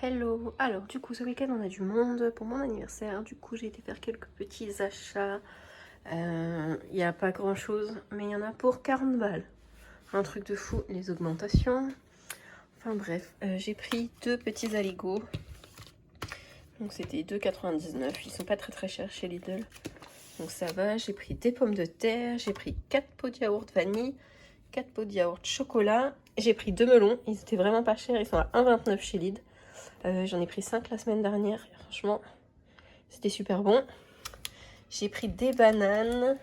Hello! Alors du coup ce week-end on a du monde pour mon anniversaire, du coup j'ai été faire quelques petits achats. Il n'y a pas grand chose mais il y en a pour 40 balles. Un truc de fou, les augmentations. Enfin bref, j'ai pris deux petits aligots. Donc c'était 2,99, ils sont pas très chers chez Lidl. Donc ça va, j'ai pris des pommes de terre, j'ai pris 4 pots de yaourt vanille, 4 pots de yaourt chocolat. J'ai pris 2 melons, ils étaient vraiment pas chers, ils sont à 1,29 chez Lidl. J'en ai pris 5 la semaine dernière, et franchement c'était super bon. J'ai pris des bananes,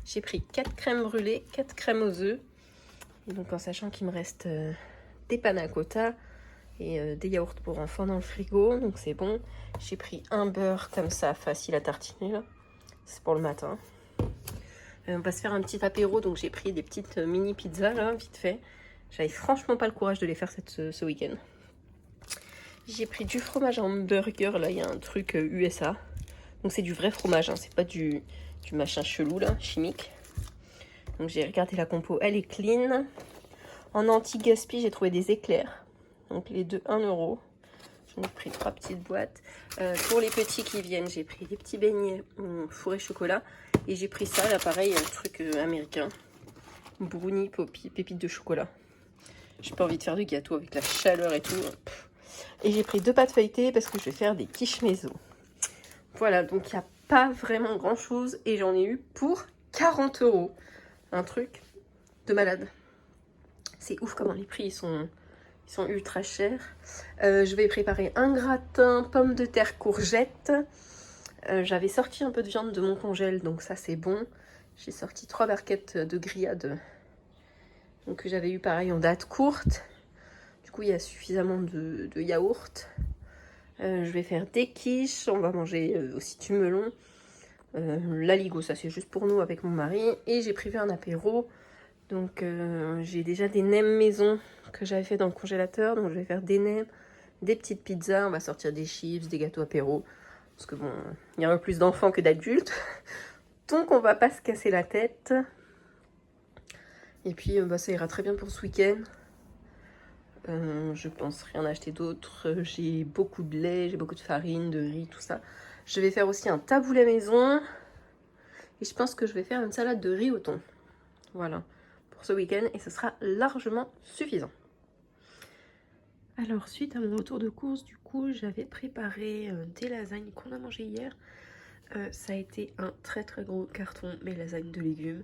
j'ai pris 4 crèmes brûlées, 4 crèmes aux œufs. Et donc en sachant qu'il me reste des panna cotta et des yaourts pour enfants dans le frigo, donc c'est bon. J'ai pris un beurre comme ça, facile à tartiner là, c'est pour le matin. On va se faire un petit apéro, donc j'ai pris des petites mini pizzas là, vite fait. J'avais franchement pas le courage de les faire ce week-end. J'ai pris du fromage en burger, là il y a un truc USA. Donc c'est du vrai fromage, hein, c'est pas du machin chelou là, chimique. Donc j'ai regardé la compo, elle est clean. En anti-gaspi, j'ai trouvé des éclairs. Donc les deux 1 €. J'en ai pris 3 petites boîtes. Pour les petits qui viennent, j'ai pris des petits beignets fourrés chocolat. Et j'ai pris ça, là pareil, un truc américain. Brownie, poppy, pépites de chocolat. J'ai pas envie de faire de gâteau avec la chaleur et tout. Et j'ai pris 2 pâtes feuilletées parce que je vais faire des quiches maison. Voilà, donc il n'y a pas vraiment grand chose. Et j'en ai eu pour 40 €. Un truc de malade. C'est ouf comment les prix ils sont ultra chers. Je vais préparer un gratin pommes de terre courgettes. J'avais sorti un peu de viande de mon congèle, donc ça c'est bon. J'ai sorti 3 barquettes de grillades. Donc que j'avais eu pareil en date courte. Du coup il y a suffisamment de yaourt. Je vais faire des quiches. On va manger aussi du melon. L'aligot, ça c'est juste pour nous avec mon mari. Et j'ai prévu un apéro. Donc j'ai déjà des nems maison que j'avais fait dans le congélateur. Donc je vais faire des nems, des petites pizzas. On va sortir des chips, des gâteaux apéro. Parce que bon, il y a un peu plus d'enfants que d'adultes. Donc on va pas se casser la tête. Et puis bah, ça ira très bien pour ce week-end. Je pense rien acheter d'autre. J'ai beaucoup de lait, j'ai beaucoup de farine, de riz, tout ça. Je vais faire aussi un taboulet maison. Et je pense que je vais faire une salade de riz au thon. Voilà, pour ce week-end. Et ce sera largement suffisant. Alors, suite à mon retour de course, du coup, j'avais préparé des lasagnes qu'on a mangées hier. Ça a été un très gros carton, mes lasagnes de légumes.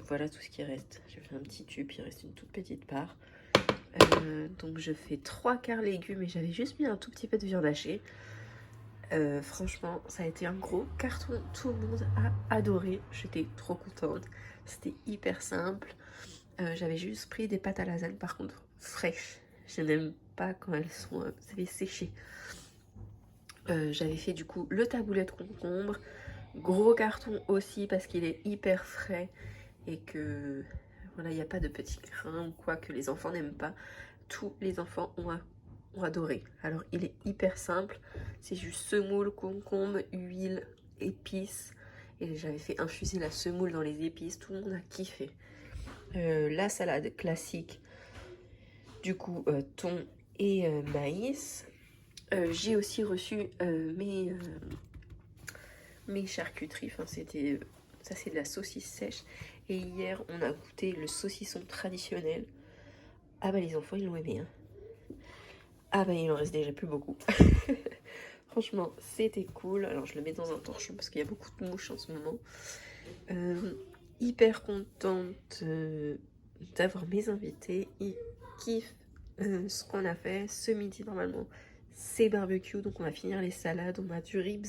Voilà tout ce qui reste. J'ai fait un petit tube, il reste une toute petite part. Donc je fais 3/4 légumes et j'avais juste mis un tout petit peu de viande hachée. Franchement, ça a été un gros carton. Tout le monde a adoré. J'étais trop contente. C'était hyper simple. J'avais juste pris des pâtes à lasagne, par contre, fraîches. Je n'aime pas quand elles sont séchées. J'avais fait du coup le taboulet de concombre. Gros carton aussi parce qu'il est hyper frais et que voilà, il n'y a pas de petits grains ou quoi que les enfants n'aiment pas. Tous les enfants ont adoré. Alors il est hyper simple. C'est juste semoule, concombre, huile, épices. Et j'avais fait infuser la semoule dans les épices. Tout le monde a kiffé. La salade classique, du coup thon et maïs. J'ai aussi reçu mes charcuteries, enfin c'était ça, c'est de la saucisse sèche. Et hier on a goûté le saucisson traditionnel. Ah bah les enfants ils l'ont aimé, hein. Ah bah il en reste déjà plus beaucoup. Franchement c'était cool. Alors je le mets dans un torchon parce qu'il y a beaucoup de mouches en ce moment. Hyper contente d'avoir mes invités. Ils kiffent ce qu'on a fait ce midi. Normalement c'est barbecue, donc on va finir les salades. On a du ribs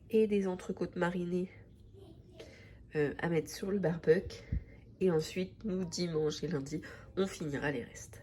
et des entrecôtes marinées à mettre sur le barbecue. Et ensuite nous, dimanche et lundi, on finira les restes.